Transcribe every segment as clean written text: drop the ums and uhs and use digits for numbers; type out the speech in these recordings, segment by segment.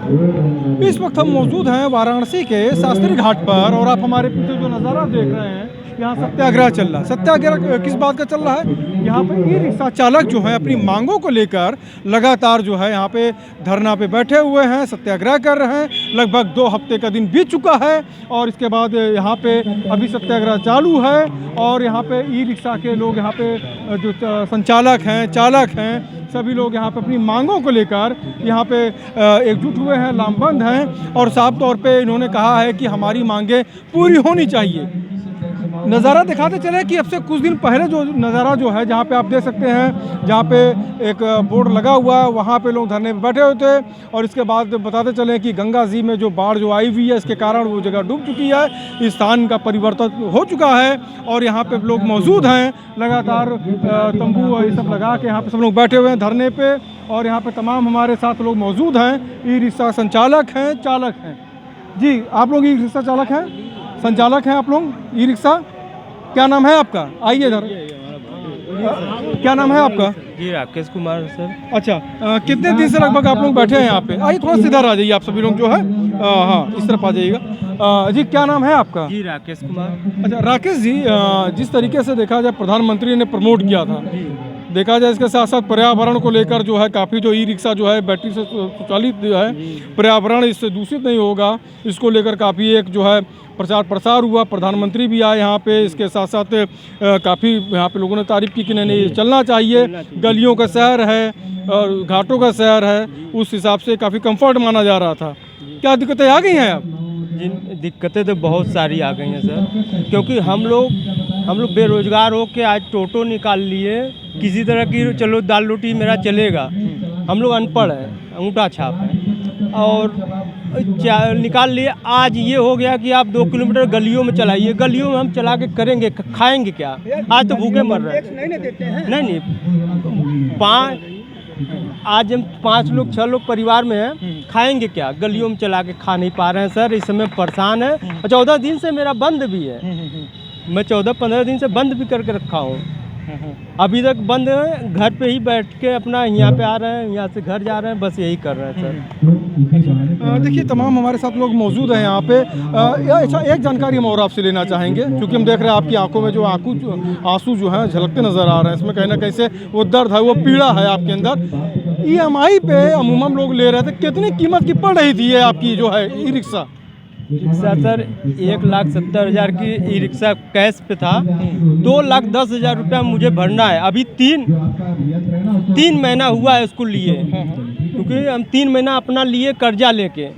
इस वक्त हम मौजूद हैं वाराणसी के शास्त्री घाट पर और आप हमारे पीछे जो नज़ारा देख रहे हैं यहाँ सत्याग्रह चल रहा है। सत्याग्रह किस बात का चल रहा है? यहाँ पे ई रिक्शा चालक जो है अपनी मांगों को लेकर लगातार जो है यहाँ पे धरना पे बैठे हुए हैं, सत्याग्रह कर रहे हैं। लगभग 2 हफ्ते का दिन बीत चुका है और इसके बाद यहाँ पे अभी सत्याग्रह चालू है और यहाँ पे ई रिक्शा के लोग यहाँ पे जो संचालक हैं, चालक हैं, सभी लोग यहाँ पे अपनी मांगों को लेकर यहाँ पे एकजुट हुए हैं, लामबंद हैं और साफ तौर पे इन्होंने कहा है कि हमारी मांगें पूरी होनी चाहिए। नज़ारा दिखाते चले कि अब से कुछ दिन पहले जो नज़ारा जो है जहाँ पे आप देख सकते हैं, जहाँ पे एक बोर्ड लगा हुआ है, वहाँ पे लोग धरने पे बैठे हुए थे और इसके बाद बताते चले कि गंगा जी में जो बाढ़ जो आई हुई है इसके कारण वो जगह डूब चुकी है, इस स्थान का परिवर्तन हो चुका है और यहाँ पे लोग मौजूद हैं। लगातार तंबू और ये सब लगा के यहाँ पे सब लोग बैठे हुए हैं धरने पे और यहाँ पे तमाम हमारे साथ लोग मौजूद हैं। ई रिक्शा संचालक हैं, चालक हैं। जी, आप लोग ई रिक्शा चालक हैं, संचालक हैं आप लोग ई रिक्शा? क्या नाम है आपका? आइए इधर। क्या नाम है आपका? जी, राकेश कुमार सर। अच्छा, कितने दिन से लगभग आप लोग बैठे हैं यहाँ पे? आइए थोड़ा सीधा आ जाइए आप सभी लोग जो है, हाँ इस तरफ आ जाइएगा। जी, क्या नाम है आपका? जी, राकेश कुमार। अच्छा राकेश जी, जिस तरीके से देखा जाए प्रधानमंत्री ने प्रमोट किया था, देखा जाए इसके साथ साथ पर्यावरण को लेकर जो है काफ़ी जो ई रिक्शा जो है बैटरी से संचालित जो है, पर्यावरण इससे दूषित नहीं होगा, इसको लेकर काफ़ी एक जो है प्रचार प्रसार हुआ। प्रधानमंत्री भी आए यहाँ पे, इसके साथ साथ काफ़ी यहाँ पे लोगों ने तारीफ की कि नहीं चलना चाहिए, गलियों का शहर है और घाटों का शहर है, उस हिसाब से काफ़ी कंफर्ट माना जा रहा था। क्या दिक्कतें आ गई हैं अब? जिन दिक्कतें तो बहुत सारी आ गई हैं सर, क्योंकि हम लोग बेरोजगार हो के आज टोटो निकाल लिए, किसी तरह की चलो दाल रोटी मेरा चलेगा। हम लोग अनपढ़ हैं, अंगूठा छाप है और निकाल लिए। आज ये हो गया कि आप 2 किलोमीटर गलियों में चलाइए, गलियों में हम चला के करेंगे, खाएंगे क्या? आज तो भूखे मर रहे हैं। नहीं, आज हम 5 लोग 6 लोग परिवार में हैं, खाएंगे क्या? गलियों में चला के खा नहीं पा रहे हैं सर, इस समय परेशान है। और 14 दिन से मेरा बंद भी है, मैं 14-15 दिन से बंद भी करके रखा हूँ, अभी तक बंद है। घर पे ही बैठ के अपना यहाँ पे आ रहे हैं, यहाँ से घर जा रहे हैं, बस यही कर रहे हैं सर। देखिए तमाम हमारे साथ लोग मौजूद हैं यहाँ पे। अच्छा, एक जानकारी हम और आपसे लेना चाहेंगे, क्योंकि हम देख रहे हैं आपकी आंखों में जो आंसू जो हैं झलकते नज़र आ रहे हैं, इसमें कहीं ना कहीं से वो दर्द है, वो पीड़ा है आपके अंदर। EMI पे अमूमन लोग ले रहे थे, कितनी कीमत की पड़ रही थी ये आपकी जो है ई रिक्शा? रिक्शा सर 1,70,000 की ई रिक्शा कैश पे था, 2,10,000 रुपया मुझे भरना है। अभी 3 महीना हुआ है इसको लिए, क्योंकि हम 3 महीना अपना लिए कर्जा लेके,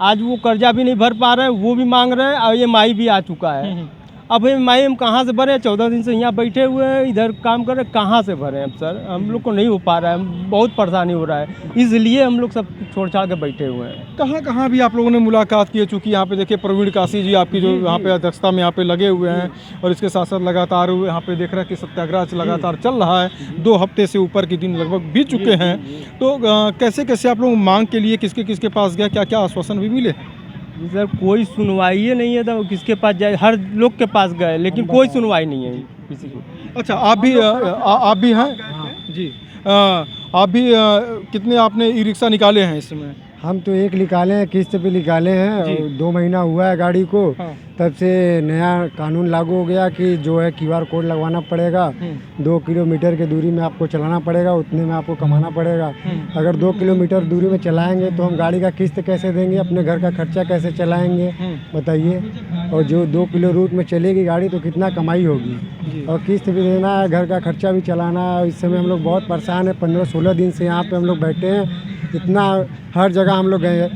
आज वो कर्जा भी नहीं भर पा रहे हैं, वो भी मांग रहे हैं और EMI भी आ चुका है। अब EMI हम कहाँ से भरें? 14 दिन से यहाँ बैठे हुए हैं, इधर काम कर रहे हैं, कहाँ से भरें? अब सर हम लोग को नहीं हो पा रहा है, बहुत परेशानी हो रहा है, इसलिए हम लोग सब छोड़ छाड़ के बैठे हुए हैं। कहाँ भी आप लोगों ने मुलाकात की है? चूँकि यहाँ पे देखिए प्रवीण काशी जी आपकी जो यहाँ पे अध्यक्षता में यहाँ पे लगे हुए हैं और इसके साथ साथ लगातार यहाँ पे देख रहे हैं कि सत्याग्रह लगातार चल रहा है, 2 हफ्ते से ऊपर के दिन लगभग बीत चुके हैं। तो कैसे आप लोग मांग के लिए किसके पास गए, क्या आश्वासन भी मिले? सर कोई सुनवाई नहीं है, तो किसके पास जाए? हर लोग के पास गए लेकिन कोई सुनवाई नहीं है किसी को। अच्छा, आप भी हैं? जी, आप भी कितने आपने ई रिक्शा निकाले हैं इस समय? हम तो एक निकाले हैं, किस्त पे निकाले हैं, 2 महीना हुआ है गाड़ी को। हाँ। तब से नया कानून लागू हो गया कि जो है QR कोड लगवाना पड़ेगा, 2 किलोमीटर की दूरी में आपको चलाना पड़ेगा, उतने में आपको कमाना पड़ेगा। अगर 2 किलोमीटर दूरी में चलाएंगे तो हम गाड़ी का किस्त कैसे देंगे, अपने घर का खर्चा कैसे चलाएंगे बताइए? और जो 2 किलो रूट में चलेगी गाड़ी तो कितना कमाई होगी, और किस्त भी देना है, घर का खर्चा भी चलाना है। इस समय हम लोग बहुत परेशान हैं, 15-16 दिन से यहाँ पे हम लोग बैठे हैं। इतना हर जगह हम लोग गए,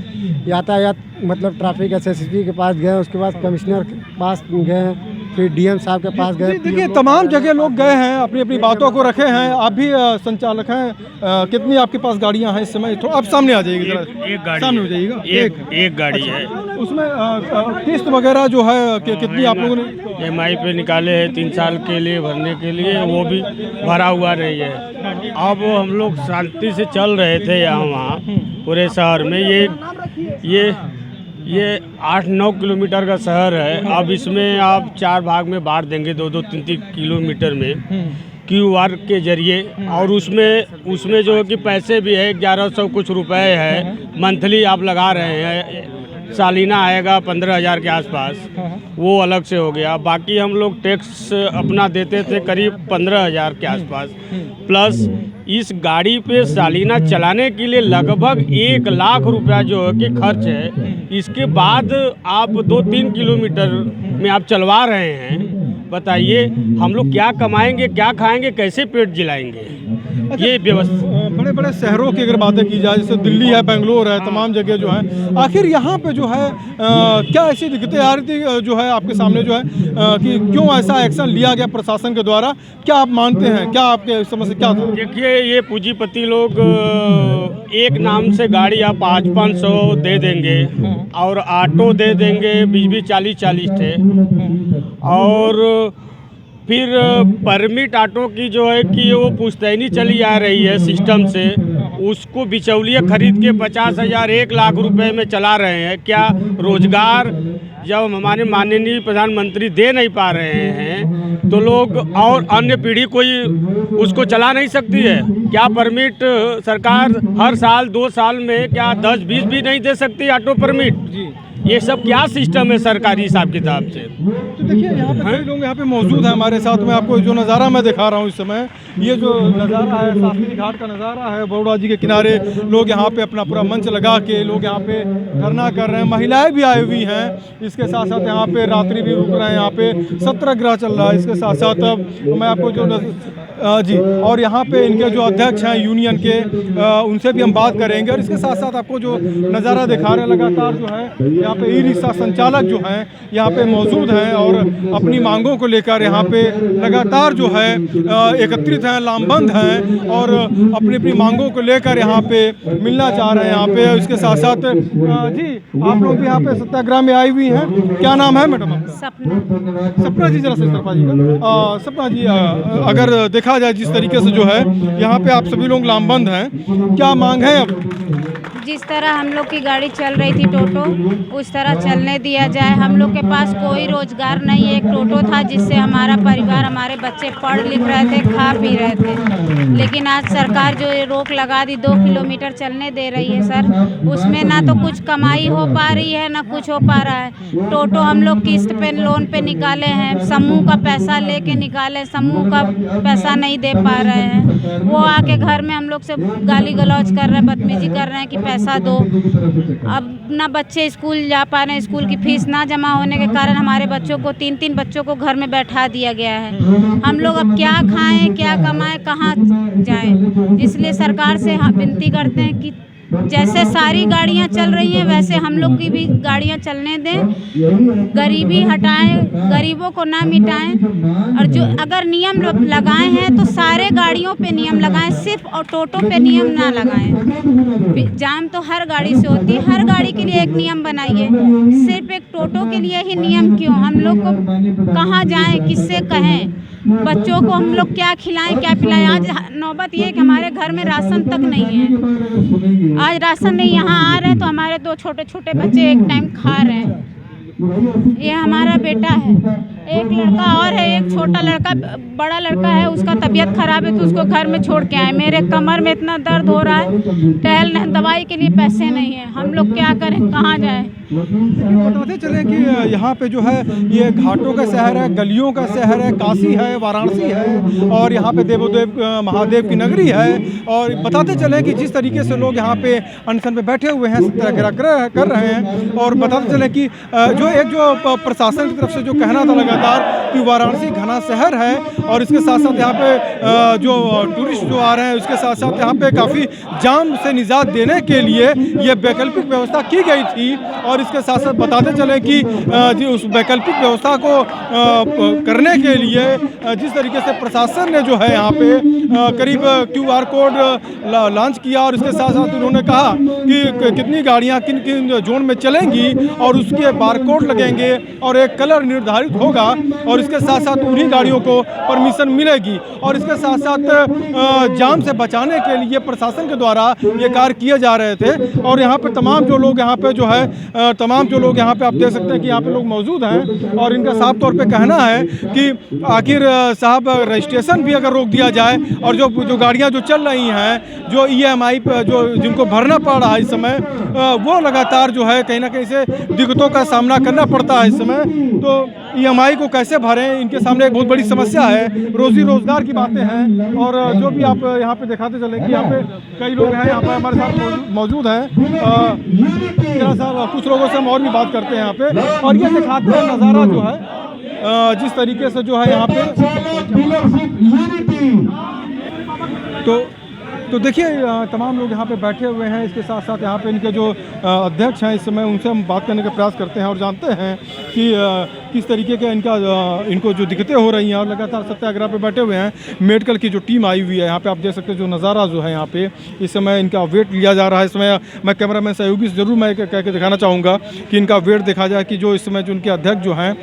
यातायात मतलब ट्रैफिक SSP के पास गए, उसके बाद कमिश्नर के पास गए, फिर DM साहब के पास गए। देखिए तमाम जगह लोग गए हैं, अपनी अपनी बातों को रखे हैं। आप भी संचालक हैं, कितनी आपके पास गाड़ियां हैं इस समय? तो आप सामने आ जाइएगा, जरा एक गाड़ी सामने हो जाइएगा। एक गाड़ी है। उसमें किस्त वगैरह जो है कितनी आप लोगों ने EMI पे निकाले हैं 3 साल के लिए भरने के लिए, वो भी भरा हुआ नहीं है। अब हम लोग शांति से चल रहे थे यहाँ वहाँ पूरे शहर में। ये 8-9 किलोमीटर का शहर है। अब इसमें आप 4 भाग में बांट देंगे, 2-2, 3-3 किलोमीटर में। QR के जरिए, और उसमें जो है कि पैसे भी है 1100 कुछ रुपए है, मंथली आप लगा रहे हैं, सालाना आएगा 15,000 के आसपास, वो अलग से हो गया। बाकी हम लोग टैक्स अपना देते थे करीब 15,000 के आसपास, प्लस इस गाड़ी पे सालाना चलाने के लिए लगभग 1 लाख रुपया जो है कि खर्च है। इसके बाद आप 2-3 किलोमीटर में आप चलवा रहे हैं, बताइए हम लोग क्या कमाएंगे, क्या खाएंगे, कैसे पेट जिलाएंगे? ये व्यवस्था बड़े बड़े शहरों की अगर बातें की जाए, जैसे दिल्ली है, बेंगलोर है, तमाम जगह जो है, आखिर यहाँ पे जो है क्या ऐसी दिक्कतें आ रही थी जो है आपके सामने जो है कि क्यों ऐसा एक्शन लिया गया प्रशासन के द्वारा? क्या आप मानते हैं, क्या आपके समझ से क्या था? देखिए, ये पूंजीपति लोग एक नाम से गाड़ी आप 500 दे देंगे और ऑटो दे देंगे 20-20, 40-40 थे, और फिर परमिट ऑटो की जो है कि वो पुश्तैनी चली आ रही है सिस्टम से, उसको बिचौलिए खरीद के 50,000 1 लाख रुपए में चला रहे हैं। क्या रोजगार जब हमारे माननीय प्रधानमंत्री दे नहीं पा रहे हैं तो लोग और अन्य पीढ़ी कोई उसको चला नहीं सकती है? क्या परमिट सरकार हर साल 2 साल में क्या 10-20 भी नहीं दे सकती ऑटो परमिट? ये सब क्या सिस्टम है सरकारी हिसाब किताब से? तो देखिए, यहाँ पे कई लोग यहाँ पे मौजूद हैं हमारे साथ में। आपको जो नज़ारा मैं दिखा रहा हूँ इस समय, ये जो नज़ारा है शास्त्री घाट का नज़ारा है, बड़ौदा जी के किनारे लोग यहाँ पे अपना पूरा मंच लगा के लोग यहाँ पे धरना कर रहे हैं, महिलाएं भी आई हुई हैं। इसके साथ साथ यहाँ पे रात्रि भी रुक रहे हैं, यहाँ पे सत्याग्रह चल रहा है। इसके साथ साथ मैं आपको जो जी, और यहाँ पे इनके जो अध्यक्ष हैं यूनियन के, उनसे भी हम बात करेंगे। और इसके साथ साथ आपको जो नज़ारा दिखा रहे हैं, लगातार जो है यहाँ पे ई-रिक्शा संचालक जो हैं यहाँ पे मौजूद हैं और अपनी मांगों को लेकर यहाँ पे लगातार जो है एकत्रित हैं, लामबंद हैं और अपनी अपनी मांगों को लेकर यहाँ पे मिलना चाह रहे हैं यहाँ पे। इसके साथ साथ जी, आप लोग भी यहाँ पे सत्याग्रह में आई हुई हैं। क्या नाम है मैडम आपका? सपना जी, जरा से सपना जी का। सपना जी, अगर देखा जाए जिस तरीके से जो है यहाँ पे आप सभी लोग लामबंद हैं, क्या मांग है अब? जिस तरह हम लोग की गाड़ी चल रही थी टोटो, उस तरह चलने दिया जाए। हम लोग के पास कोई रोजगार नहीं है। एक टोटो था जिससे हमारा परिवार, हमारे बच्चे पढ़ लिख रहे थे, खा पी रहे थे, लेकिन आज सरकार जो ये रोक लगा दी, 2 किलोमीटर चलने दे रही है सर, उसमें ना तो कुछ कमाई हो पा रही है ना कुछ हो पा रहा है। टोटो हम लोग किस्त पे, लोन पे निकाले हैं, समूह का पैसा लेके निकाले, समूह का पैसा नहीं दे पा रहे हैं। वो आके घर में हम लोग से गाली गलौज कर रहे हैं, बदतमीजी कर रहे हैं कि पैसा दो। अब ना बच्चे स्कूल जा पा रहे हैं, स्कूल की फीस ना जमा होने के कारण हमारे बच्चों को 3-3 बच्चों को घर में बैठा दिया गया है। हम लोग अब क्या खाएं, क्या कमाएं, कहाँ जाएं? इसलिए सरकार से विनती करते हैं कि जैसे सारी गाड़ियां चल रही हैं वैसे हम लोग की भी गाड़ियां चलने दें, गरीबी हटाएं, गरीबों को ना मिटाएं। और जो अगर नियम लगाए हैं तो सारे गाड़ियों पे नियम लगाएं, सिर्फ और टोटो पे नियम ना लगाएं। जाम तो हर गाड़ी से होती है, हर गाड़ी के लिए एक नियम बनाइए, सिर्फ एक टोटो के लिए ही नियम क्यों? हम लोग को कहाँ जाएं, किससे कहें? बच्चों को हम लोग क्या खिलाएं, क्या पिलाएं? आज नौबत ये है कि हमारे घर में राशन तक नहीं है। आज राशन नहीं, यहाँ आ रहे हैं तो हमारे 2 छोटे छोटे बच्चे एक टाइम खा रहे हैं। ये हमारा बेटा है, एक लड़का और है, एक छोटा लड़का, बड़ा लड़का है, उसका तबीयत खराब है तो उसको घर में छोड़ के आए। मेरे कमर में इतना दर्द हो रहा है, दवाई के लिए पैसे नहीं है, हम लोग क्या करें, कहाँ जाएं? बताते चले कि यहाँ पे जो है ये घाटों का शहर है, गलियों का शहर है, काशी है, वाराणसी है और यहाँ पे देवोदेव महादेव की नगरी है। और बताते चले कि जिस तरीके से लोग यहाँ पे अनशन पे बैठे हुए हैं, सत्याग्रह कर रहे हैं। और बताते चले कि जो प्रशासन की तरफ से जो कहना था लगातार कि वाराणसी घना शहर है और इसके साथ साथ यहाँ पे जो टूरिस्ट जो आ रहे हैं उसके साथ साथ यहाँ पे काफ़ी जाम से निजात देने के लिए ये वैकल्पिक व्यवस्था की गई थी। और इसके साथ साथ बताते चले कि जी उस वैकल्पिक व्यवस्था को करने के लिए जिस तरीके से प्रशासन ने जो है यहाँ पे करीब QR कोड लॉन्च किया और इसके साथ साथ उन्होंने कहा कि कितनी गाड़ियाँ किन किन जोन में चलेंगी और उसके बारकोड लगेंगे और एक कलर निर्धारित होगा और इसके साथ साथ उन्हीं गाड़ियों को परमिशन मिलेगी। और इसके साथ साथ जाम से बचाने के लिए प्रशासन के द्वारा ये कार्य किए जा रहे थे। और यहाँ पे तमाम जो लोग यहाँ पे जो है तमाम जो लोग यहाँ पे आप देख सकते हैं कि यहाँ पे लोग मौजूद हैं और इनका साफ तौर पे कहना है कि आखिर साहब रजिस्ट्रेशन भी अगर रोक दिया जाए और जो गाड़ियाँ जो चल रही हैं, जो EMI पर जो जिनको भरना पड़ रहा है इस समय, वो लगातार जो है कहीं ना कहीं से दिक्कतों का सामना करना पड़ता है इस समय। तो EMI को कैसे भरें, इनके सामने एक बहुत बड़ी समस्या है। रोजी रोजगार की बातें हैं और जो भी आप यहाँ पे दिखाते चले कि यहाँ पे कई लोग हैं यहाँ पे हमारे साथ मौजूद हैं। जरा साहब कुछ लोगों से हम और भी बात करते हैं यहाँ पे और ये दिखाते हैं नज़ारा जो है जिस तरीके से जो है यहाँ पे। तो देखिए तमाम लोग यहाँ पे बैठे हुए हैं। इसके साथ साथ यहाँ पे इनके जो अध्यक्ष हैं इस समय उनसे हम बात करने का प्रयास करते हैं और जानते हैं कि किस तरीके का इनको जो दिक्कतें हो रही हैं और लगातार सत्याग्रह पे बैठे हुए हैं। मेडिकल की जो टीम आई हुई है यहाँ पे आप देख सकते हैं जो नज़ारा जो है यहाँ पे इस समय इनका वेट लिया जा रहा है। इस समय मैं कैमरामैन सहयोगी से ज़रूर मैं कह के दिखाना चाहूँगा कि इनका वेट देखा जाए कि जो इस समय जो उनके अध्यक्ष जो हैं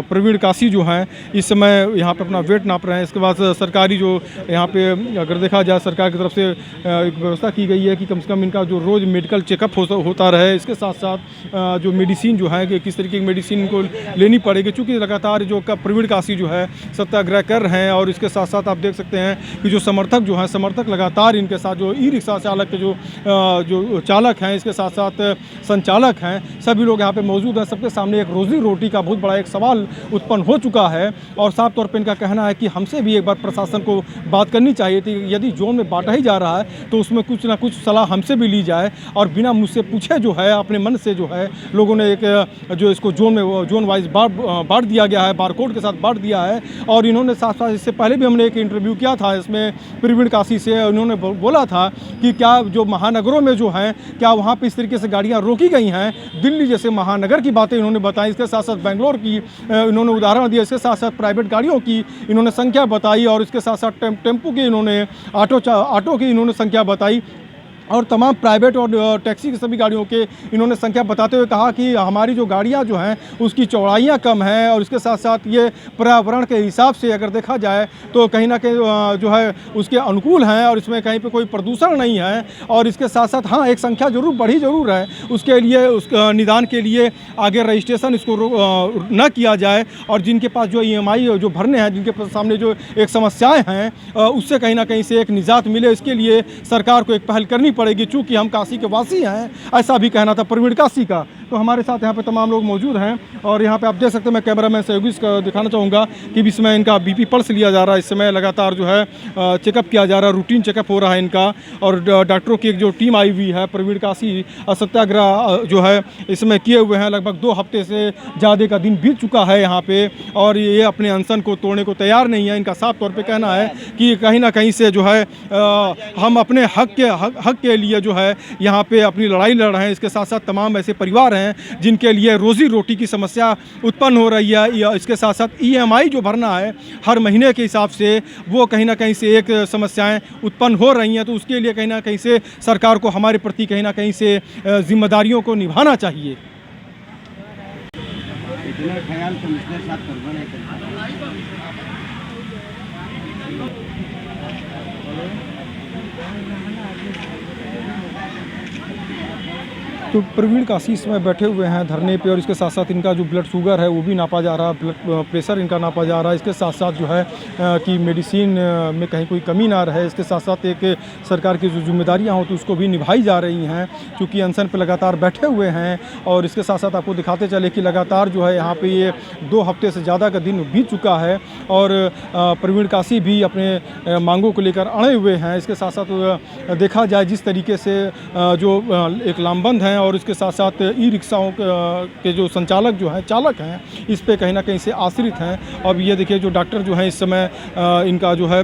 प्रवीण काशी जो हैं इस समय यहाँ पर अपना वेट नाप रहे हैं। इसके बाद सरकारी जो यहाँ पे अगर देखा जाए सरकार की तरफ से एक व्यवस्था की गई है कि कम से कम इनका जो रोज़ मेडिकल चेकअप होता रहे। इसके साथ साथ जो मेडिसिन जो है कि किस तरीके की मेडिसिन इनको लेनी पड़ेगी, चूँकि लगातार जो प्रवीण काशी जो है सत्याग्रह कर रहे हैं। और इसके साथ साथ आप देख सकते हैं कि जो समर्थक लगातार इनके साथ जो ई-रिक्शा चालक के जो चालक हैं, इसके साथ साथ संचालक हैं, सभी लोग यहाँ पे मौजूद हैं। सबके सामने एक रोजी रोटी का बहुत बड़ा एक सवाल उत्पन्न हो चुका है और साफ तौर पर इनका कहना है कि हमसे भी एक बार प्रशासन को बात करनी चाहिए थी। यदि जोन में बांटा ही जा रहा है तो उसमें कुछ ना कुछ सलाह हमसे भी ली जाए और बिना मुझसे पूछे जो है अपने मन से जो है लोगों ने एक जो इसको जोन वाइज बांट दिया गया है, बारकोड के साथ बांट दिया है। और इन्होंने साथ साथ इससे पहले भी हमने एक इंटरव्यू किया था इसमें प्रवीण काशी से, उन्होंने बोला था कि क्या जो महानगरों में जो हैं क्या वहाँ पर इस तरीके से गाड़ियाँ रोकी गई हैं। दिल्ली जैसे महानगर की बातें इन्होंने बताई, इसके साथ साथ बेंगलोर की इन्होंने उदाहरण दिया, इसके साथ साथ प्राइवेट गाड़ियों की इन्होंने संख्या बताई और इसके साथ साथ टेम्पो की इन्होंने ऑटो की इन्होंने संख्या बताई और तमाम प्राइवेट और टैक्सी की सभी गाड़ियों के इन्होंने संख्या बताते हुए कहा कि हमारी जो गाड़ियां जो हैं उसकी चौड़ाइयां कम हैं और इसके साथ साथ ये पर्यावरण के हिसाब से अगर देखा जाए तो कहीं ना कहीं जो है उसके अनुकूल हैं और इसमें कहीं पे कोई प्रदूषण नहीं है। और इसके साथ साथ हाँ एक संख्या बढ़ी जरूर है, उसके लिए उस निदान के लिए आगे रजिस्ट्रेशन इसको न किया जाए और जिनके पास जो EMI जो भरने हैं, जिनके सामने जो एक समस्याएँ हैं उससे कहीं ना कहीं से एक निजात मिले, इसके लिए सरकार को एक पहल करनी पड़ेगी। चूँकि हम काशी के वासी हैं, ऐसा भी कहना था प्रवीण काशी का। तो हमारे साथ यहाँ पे तमाम लोग मौजूद हैं और यहाँ पे आप देख सकते हैं, मैं कैमरामैन सहयोगी का दिखाना चाहूँगा कि इस समय इनका BP पल्स लिया जा रहा है। इस समय लगातार जो है चेकअप किया जा रहा है, रूटीन चेकअप हो रहा है इनका। और डॉक्टरों की एक जो टीम आई हुई है, प्रवीण काशी सत्याग्रह जो है इसमें किए हुए हैं। लगभग 2 हफ्ते से ज़्यादा का दिन बीत चुका है यहाँ पे और ये अपने अनशन को तोड़ने को तैयार नहीं है। इनका साफ तौर पर कहना है कि कहीं ना कहीं से जो है हम अपने हक के लिए जो है यहाँ पे अपनी लड़ाई लड़ रहे हैं। इसके साथ साथ तमाम ऐसे परिवार हैं जिनके लिए रोजी रोटी की समस्या उत्पन्न हो रही है। इसके साथ साथ EMI जो भरना है हर महीने के हिसाब से, वो कहीं ना कहीं से एक समस्याएं उत्पन्न हो रही हैं। तो उसके लिए कहीं ना कहीं से सरकार को हमारे प्रति कहीं ना कहीं से जिम्मेदारियों को निभाना चाहिए। इतना ख्याल कमिश्नर साहब करवा नहीं करते। तो प्रवीण काशी इसमें बैठे हुए हैं धरने पे और इसके साथ साथ इनका जो ब्लड शुगर है वो भी नापा जा रहा है, ब्लड प्रेशर इनका नापा जा रहा है। इसके साथ साथ जो है कि मेडिसिन में कहीं कोई कमी ना रहे, इसके साथ साथ एक सरकार की जो जिम्मेदारियां होती उसको भी निभाई जा रही हैं, क्योंकि अनशन पे लगातार बैठे हुए हैं। और इसके साथ साथ आपको दिखाते चले कि लगातार जो है यहाँ पे ये 2 हफ्ते से ज़्यादा का दिन बीत चुका है और प्रवीण काशी भी अपने मांगों को लेकर अड़े हुए हैं। इसके साथ साथ देखा जाए जिस तरीके से जो एक लामबंद हैं और इसके साथ साथ ई-रिक्शाओं के जो संचालक जो हैं, चालक हैं, इस पे कहीं ना कहीं से आश्रित हैं। अब ये देखिए जो डॉक्टर जो है इस समय इनका जो है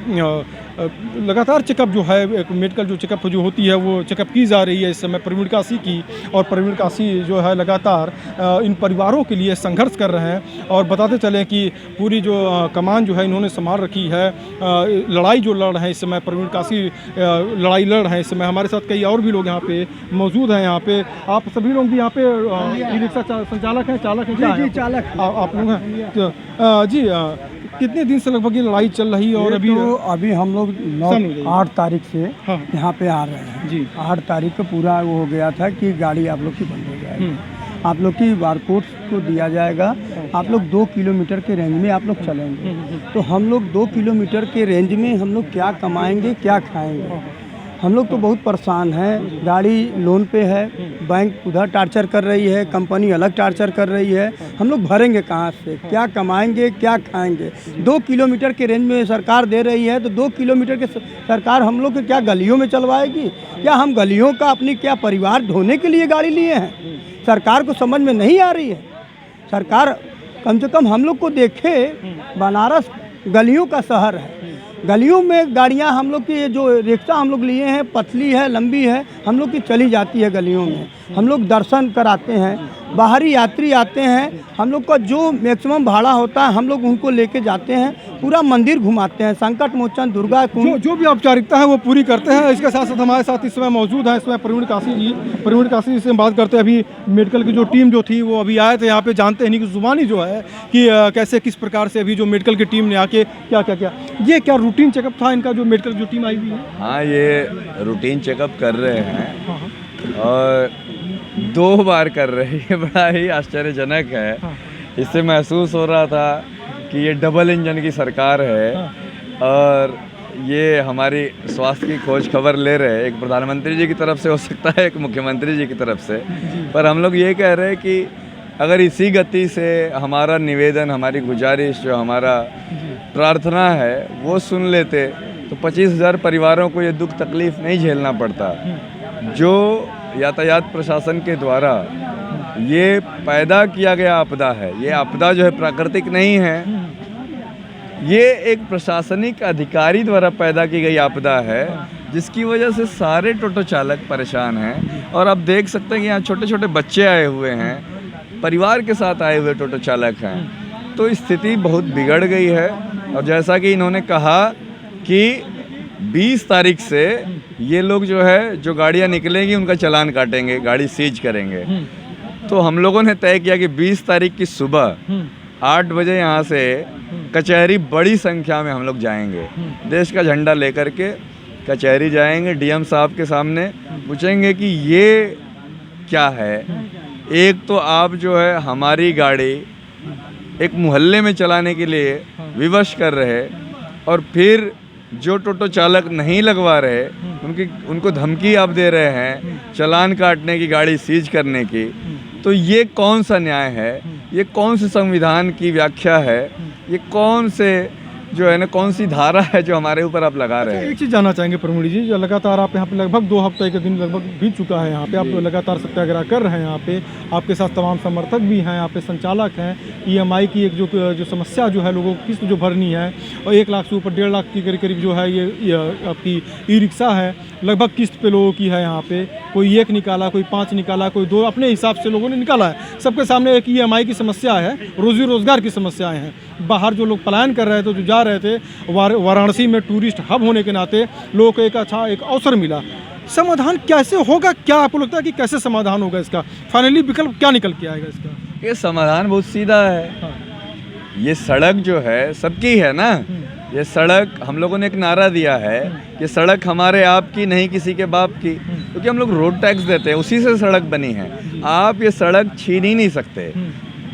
लगातार चेकअप जो है एक मेडिकल जो चेकअप जो होती है वो चेकअप की जा रही है इस समय प्रवीण काशी की। और प्रवीण काशी जो है लगातार इन परिवारों के लिए संघर्ष कर रहे हैं और बताते चलें कि पूरी जो कमान जो है इन्होंने संभाल रखी है। लड़ाई जो लड़ रहे हैं इस समय प्रवीण काशी लड़ाई लड़ रहे हैं इस समय। हमारे साथ कई और भी लोग यहाँ पे मौजूद हैं। यहाँ पे आप सभी लोग भी यहाँ पे ई-रिक्शा संचालक हैं, चालक हैं? जी चालक आप लोग हैं जी। कितने दिन से लगभग ये लड़ाई चल रही है? और अभी हम लोग 8 तारीख से यहाँ पे आ रहे हैं जी। 8 तारीख को पूरा वो हो गया था कि गाड़ी आप लोग की बंद हो जाएगी। आप लोग की बारकोड को दिया जाएगा, आप लोग 2 किलोमीटर के रेंज में आप लोग चलेंगे। तो हम लोग 2 किलोमीटर के रेंज में हम लोग क्या कमाएंगे, क्या खाएंगे? हम लोग तो बहुत परेशान हैं। गाड़ी लोन पे है, बैंक उधर टार्चर कर रही है, कंपनी अलग टार्चर कर रही है। हम लोग भरेंगे कहाँ से, क्या कमाएंगे, क्या खाएंगे? 2 किलोमीटर के रेंज में सरकार दे रही है, तो 2 किलोमीटर के सरकार हम लोग के क्या गलियों में चलवाएगी? क्या हम गलियों का अपनी क्या परिवार ढोने के लिए गाड़ी लिए हैं? सरकार को समझ में नहीं आ रही है। सरकार कम से कम हम लोग को देखे, बनारस गलियों का शहर है। गलियों में गाड़ियां हम लोग की जो रिक्शा हम लोग लिए हैं, पतली है, लंबी है, हम लोग की चली जाती है गलियों में। हम लोग दर्शन कराते हैं, बाहरी यात्री आते हैं, हम लोग का जो मैक्सिमम भाड़ा होता है हम लोग उनको लेके जाते हैं, पूरा मंदिर घुमाते हैं, संकट मोचन, दुर्गा कुंड, जो भी औपचारिकता है वो पूरी करते हैं। इसके साथ साथ हमारे साथ इस समय मौजूद हैं इसमें प्रवीण काशी जी से हम बात करते हैं। अभी मेडिकल की जो टीम जो थी वो अभी आए थे यहाँ पे, जानते हैं इनकी जुबानी जो है कि कैसे किस प्रकार से अभी जो मेडिकल की टीम ने आके क्या क्या क्या, ये क्या रूटीन चेकअप था इनका जो मेडिकल जो टीम आई हुई है? हाँ, ये रूटीन चेकअप कर रहे हैं और 2 बार कर रहे हैं। ये बड़ा ही आश्चर्यजनक है। इससे महसूस हो रहा था कि ये डबल इंजन की सरकार है और ये हमारी स्वास्थ्य की खोज खबर ले रहे हैं। एक प्रधानमंत्री जी की तरफ से हो सकता है, एक मुख्यमंत्री जी की तरफ से, पर हम लोग ये कह रहे हैं कि अगर इसी गति से हमारा निवेदन, हमारी गुजारिश, जो हमारा प्रार्थना है वो सुन लेते तो 25,000 परिवारों को ये दुख तकलीफ नहीं झेलना पड़ता। जो यातायात प्रशासन के द्वारा ये पैदा किया गया आपदा है, ये आपदा जो है प्राकृतिक नहीं है, ये एक प्रशासनिक अधिकारी द्वारा पैदा की गई आपदा है, जिसकी वजह से सारे टोटो चालक परेशान हैं। और आप देख सकते हैं कि यहाँ छोटे छोटे बच्चे आए हुए हैं, परिवार के साथ आए हुए टोटो चालक हैं। तो स्थिति बहुत बिगड़ गई है। और जैसा कि इन्होंने कहा कि 20 तारीख से ये लोग जो है, जो गाड़ियाँ निकलेंगी उनका चालान काटेंगे, गाड़ी सीज करेंगे। तो हम लोगों ने तय किया कि 20 तारीख की सुबह 8 बजे यहाँ से कचहरी बड़ी संख्या में हम लोग जाएंगे, देश का झंडा लेकर के कचहरी जाएंगे, डीएम साहब के सामने पूछेंगे कि ये क्या है। एक तो आप जो है हमारी गाड़ी एक मोहल्ले में चलाने के लिए विवश कर रहे, और फिर जो टोटो चालक नहीं लगवा रहे उनको धमकी आप दे रहे हैं चालान काटने की, गाड़ी सीज करने की। तो ये कौन सा न्याय है? ये कौन से संविधान की व्याख्या है? ये कौन से जो है ना, कौन सी धारा है जो हमारे ऊपर आप लगा रहे हैं? एक चीज़ जानना चाहेंगे प्रवीण जी, जो लगातार आप यहाँ पे लगभग 2 हफ्ते के दिन लगभग बीत चुका है, यहाँ पे आप लगातार सत्याग्रह कर रहे हैं। यहाँ पे आपके साथ तमाम समर्थक भी हैं, यहाँ पे संचालक हैं। EMI की एक जो समस्या जो है, लोगों को किस्त जो भरनी है, और 1 लाख से ऊपर 1.5 लाख की करीब जो है ये आपकी ई-रिक्शा है, लगभग किस्त पे लोगों की है। यहाँ पे कोई 1 निकाला, कोई 5 निकाला, कोई 2, अपने हिसाब से लोगों ने निकाला है। सबके सामने एक EMI की समस्या है, रोजी रोजगार की समस्याएं हैं। बाहर जो लोग पलायन कर रहे थे, जो जा रहे थे, वाराणसी में टूरिस्ट हब होने के नाते लोगों को एक अच्छा एक अवसर मिला। समाधान कैसे होगा? क्या आपको लगता है कि कैसे समाधान होगा इसका? फाइनली विकल्प क्या निकल के आएगा इसका? ये समाधान बहुत सीधा है। ये सड़क जो है सबकी है ना। ये सड़क, हम लोगों ने एक नारा दिया है कि सड़क हमारे आपकी नहीं किसी के बाप की, क्योंकि हम लोग रोड टैक्स देते हैं, उसी से सड़क बनी है। आप ये सड़क छीन ही नहीं सकते।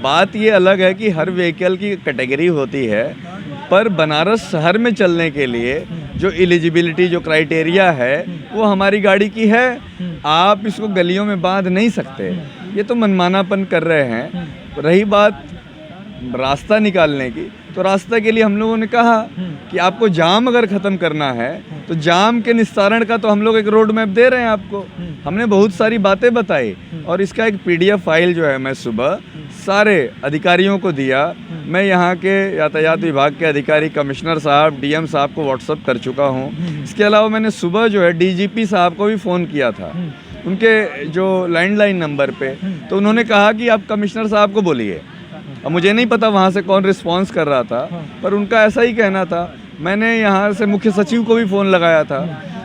बात ये अलग है कि हर व्हीकल की कैटेगरी होती है, पर बनारस शहर में चलने के लिए जो एलिजिबिलिटी, जो क्राइटेरिया है, वो हमारी गाड़ी की है। आप इसको गलियों में बांध नहीं सकते। ये तो मनमानापन कर रहे हैं। रही बात रास्ता निकालने की, तो रास्ता के लिए हम लोगों ने कहा कि आपको जाम अगर ख़त्म करना है तो जाम के निस्तारण का तो हम लोग एक रोड मैप दे रहे हैं आपको। हमने बहुत सारी बातें बताई और इसका एक PDF फाइल जो है मैं सुबह सारे अधिकारियों को दिया। मैं यहाँ के यातायात विभाग के अधिकारी, कमिश्नर साहब, DM साहब को व्हाट्सअप कर चुका हूँ। इसके अलावा मैंने सुबह जो है DGP साहब को भी फ़ोन किया था, उनके जो लैंडलाइन नंबर पे। तो उन्होंने कहा कि आप कमिश्नर साहब को बोलिए। अब मुझे नहीं पता वहाँ से कौन रिस्पॉन्स कर रहा था, पर उनका ऐसा ही कहना था। मैंने यहाँ से मुख्य सचिव को भी फ़ोन लगाया था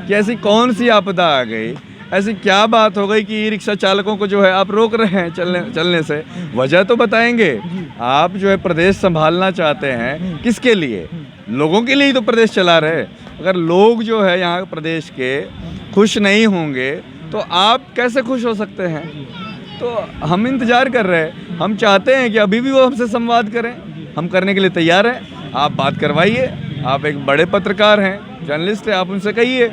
कि ऐसी कौन सी आपदा आ गई, ऐसी क्या बात हो गई कि ई-रिक्शा चालकों को जो है आप रोक रहे हैं चलने से। वजह तो बताएंगे। आप जो है प्रदेश संभालना चाहते हैं, किसके लिए? लोगों के लिए ही तो प्रदेश चला रहे। अगर लोग जो है यहाँ प्रदेश के खुश नहीं होंगे तो आप कैसे खुश हो सकते हैं? तो हम इंतज़ार कर रहे हैं, हम चाहते हैं कि अभी भी वो हमसे संवाद करें, हम करने के लिए तैयार हैं। आप बात करवाइए, आप एक बड़े पत्रकार हैं, जर्नलिस्ट हैं, आप उनसे कहिए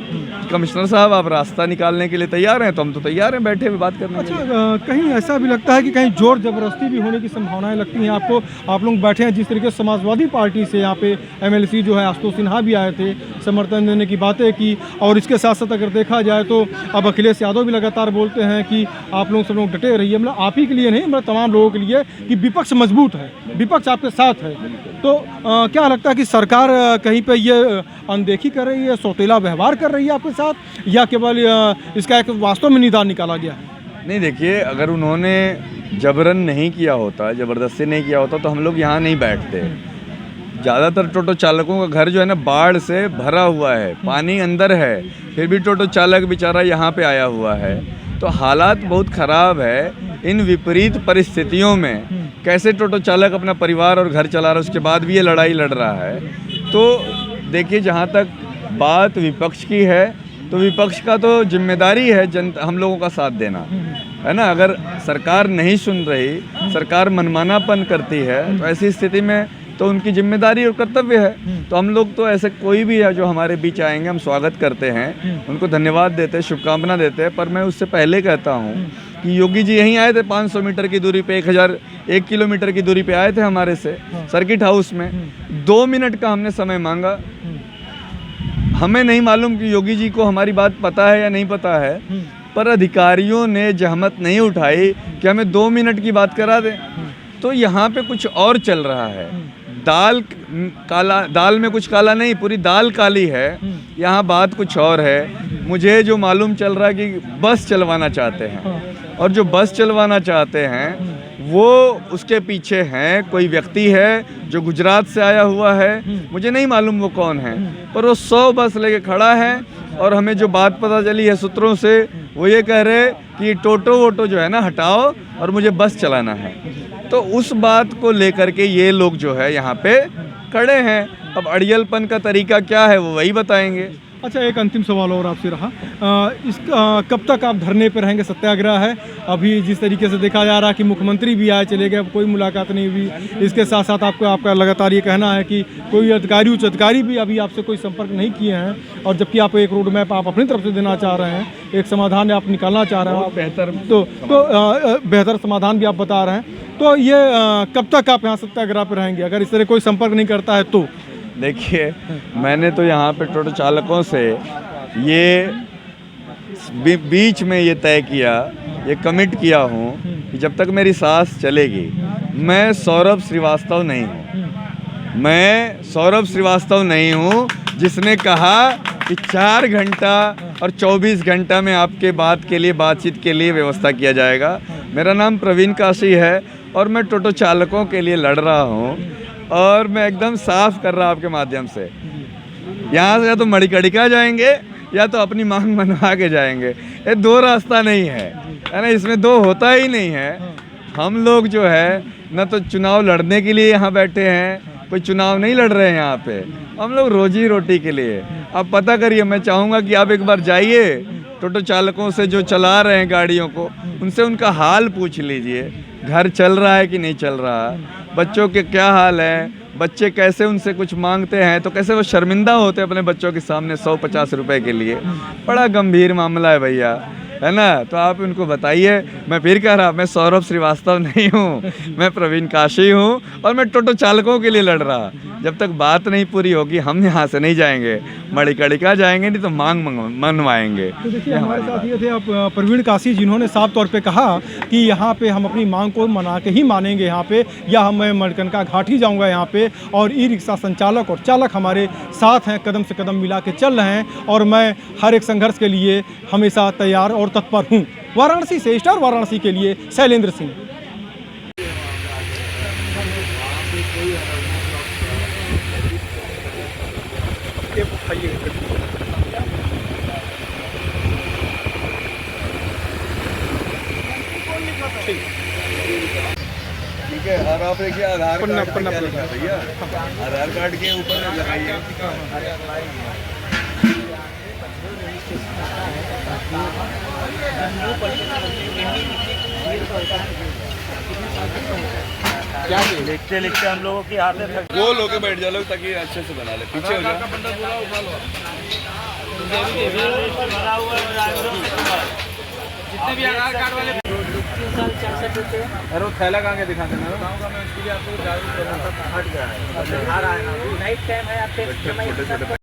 कमिश्नर साहब आप रास्ता निकालने के लिए तैयार हैं, तो हम तो तैयार हैं बैठे हुए बात करने के लिए। अच्छा, कहीं ऐसा भी लगता है कि कहीं जोर जबरदस्ती भी होने की संभावनाएं लगती हैं आपको? आप लोग बैठे हैं, जिस तरीके से समाजवादी पार्टी से यहाँ पे MLC जो है आशुतोष सिन्हा भी आए थे, समर्थन देने की बातें की, और इसके साथ साथ अगर देखा जाए तो अब अखिलेश यादव भी लगातार बोलते हैं कि आप लोग सब लोग डटे रहिए, मतलब आप ही के लिए नहीं, मतलब तमाम लोगों के लिए, कि विपक्ष मजबूत है, विपक्ष आपके साथ है। तो क्या लगता है कि सरकार कहीं पे ये अनदेखी कर रही है, सौतेला व्यवहार कर रही है आपके साथ, या केवल इसका एक वास्तव में निदान निकाला गया है? नहीं, देखिए, अगर उन्होंने जबरन नहीं किया होता, ज़बरदस्ती नहीं किया होता, तो हम लोग यहाँ नहीं बैठते। ज़्यादातर टोटो चालकों का घर जो है ना बाढ़ से भरा हुआ है, पानी अंदर है, फिर भी टोटो चालक बेचारा यहाँ पे आया हुआ है। तो हालात बहुत ख़राब है। इन विपरीत परिस्थितियों में कैसे टोटो चालक अपना परिवार और घर चला रहा है, उसके बाद भी ये लड़ाई लड़ रहा है। तो देखिए, जहाँ तक बात विपक्ष की है, तो विपक्ष का तो जिम्मेदारी है जनता, हम लोगों का साथ देना, है ना। अगर सरकार नहीं सुन रही, सरकार मनमानापन करती है, तो ऐसी स्थिति में तो उनकी जिम्मेदारी और कर्तव्य है। तो हम लोग तो ऐसे कोई भी है जो हमारे बीच आएंगे, हम स्वागत करते हैं, उनको धन्यवाद देते हैं, शुभकामना देते हैं। पर मैं उससे पहले कहता हूँ कि योगी जी यहीं आए थे, 500 मीटर की दूरी पे, 1 किलोमीटर की दूरी पे आए थे हमारे से, सर्किट हाउस में। 2 मिनट का हमने समय मांगा। हमें नहीं मालूम कि योगी जी को हमारी बात पता है या नहीं पता है, पर अधिकारियों ने जहमत नहीं उठाई कि हमें 2 मिनट की बात करा दें। तो यहाँ पे कुछ और चल रहा है। दाल में कुछ काला नहीं, पूरी दाल काली है। यहाँ बात कुछ और है। मुझे जो मालूम चल रहा है कि बस चलवाना चाहते हैं, और जो बस चलवाना चाहते हैं वो उसके पीछे हैं, कोई व्यक्ति है जो गुजरात से आया हुआ है, मुझे नहीं मालूम वो कौन है, पर वो 100 बस लेके खड़ा है। और हमें जो बात पता चली है सूत्रों से, वो ये कह रहे कि टोटो वोटो जो है ना हटाओ और मुझे बस चलाना है। तो उस बात को लेकर के ये लोग जो है यहाँ पे खड़े हैं। अब अड़ियलपन का तरीका क्या है वो वही बताएंगे। अच्छा, एक अंतिम सवाल और आपसे रहा, कब तक आप धरने पर रहेंगे? सत्याग्रह है अभी, जिस तरीके से देखा जा रहा है कि मुख्यमंत्री भी आए चले गए, अब कोई मुलाकात नहीं हुई। इसके साथ साथ आपका लगातार ये कहना है कि कोई अधिकारी, उच्च अधिकारी भी अभी आपसे कोई संपर्क नहीं किए हैं, और जबकि आप एक रोड मैप आप अपनी तरफ से देना चाह रहे हैं, एक समाधान आप निकालना चाह रहे हैं, बेहतर तो बेहतर समाधान भी आप बता रहे हैं। तो ये कब तक आप यहाँ सत्याग्रह पर रहेंगे अगर इस तरह कोई संपर्क नहीं करता है तो? देखिए, मैंने तो यहाँ पे टोटो चालकों से ये बीच में ये तय किया, ये कमिट किया हूँ कि जब तक मेरी सांस चलेगी, मैं सौरभ श्रीवास्तव नहीं हूँ। मैं सौरभ श्रीवास्तव नहीं हूँ जिसने कहा कि 4 घंटा और 24 घंटा में आपके बातचीत के लिए व्यवस्था किया जाएगा। मेरा नाम प्रवीण काशी है और मैं टोटो चालकों के लिए लड़ रहा हूँ, और मैं एकदम साफ कर रहा आपके माध्यम से, यहाँ से या तो मणिकर्णिका जाएंगे या तो अपनी मांग मनवा के जाएंगे। ये 2 रास्ता नहीं है ना, इसमें 2 होता ही नहीं है। हम लोग जो है न तो चुनाव लड़ने के लिए यहाँ बैठे हैं, कोई चुनाव नहीं लड़ रहे हैं यहाँ पे, हम लोग रोजी रोटी के लिए। आप पता करिए, मैं चाहूँगा कि आप एक बार जाइए टोटो चालकों से जो चला रहे हैं गाड़ियों को, उनसे उनका हाल पूछ लीजिए, घर चल रहा है कि नहीं चल रहा, बच्चों के क्या हाल है, बच्चे कैसे उनसे कुछ मांगते हैं तो कैसे वो शर्मिंदा होते हैं अपने बच्चों के सामने 150 रुपए के लिए। बड़ा गंभीर मामला है भैया, है ना। तो आप उनको बताइए। मैं फिर कह रहा, मैं सौरभ श्रीवास्तव नहीं हूँ, मैं प्रवीण काशी हूँ, और मैं टोटो चालकों के लिए लड़ रहा। जब तक बात नहीं पूरी होगी हम यहाँ से नहीं जाएंगे, मणिकर्णिका जाएंगे, नहीं तो मांग मनवाएंगे। तो देखिए, हमारे साथ ये थे आप प्रवीण काशी, जिन्होंने साफ तौर पे कहा कि यहाँ पे हम अपनी मांग को मना के ही मानेंगे यहाँ पे, या हम मैं मणिकर्णिका घाट ही जाऊँगा यहाँ पे, और ई रिक्शा संचालक और चालक हमारे साथ हैं, कदम से कदम मिला के चल रहे हैं, और मैं हर एक संघर्ष के लिए हमेशा तैयार और तत्पर हूँ। वाराणसी से स्टार वाराणसी के लिए शैलेंद्र सिंह। ठीक है, और आप देखिए आधार कार्ड क्या लिखा है भैया, आधार कार्ड के ऊपर लगाइए। क्या चाहिए? लिखते लिखते हम लोगों की हाथ में गोल होके बैठ जाओ लोग ताकि अच्छे से बना ले, पीछे हो जाओ। जितने भी आधार कार्ड वाले 3 साल 64 रुपये। अरे वो थैला कहाँ के दिखा देना गाँव में, उसके लिए आपको हट गया है, आ रहा है ना, नाइट टाइम है, आप छोटे छोटे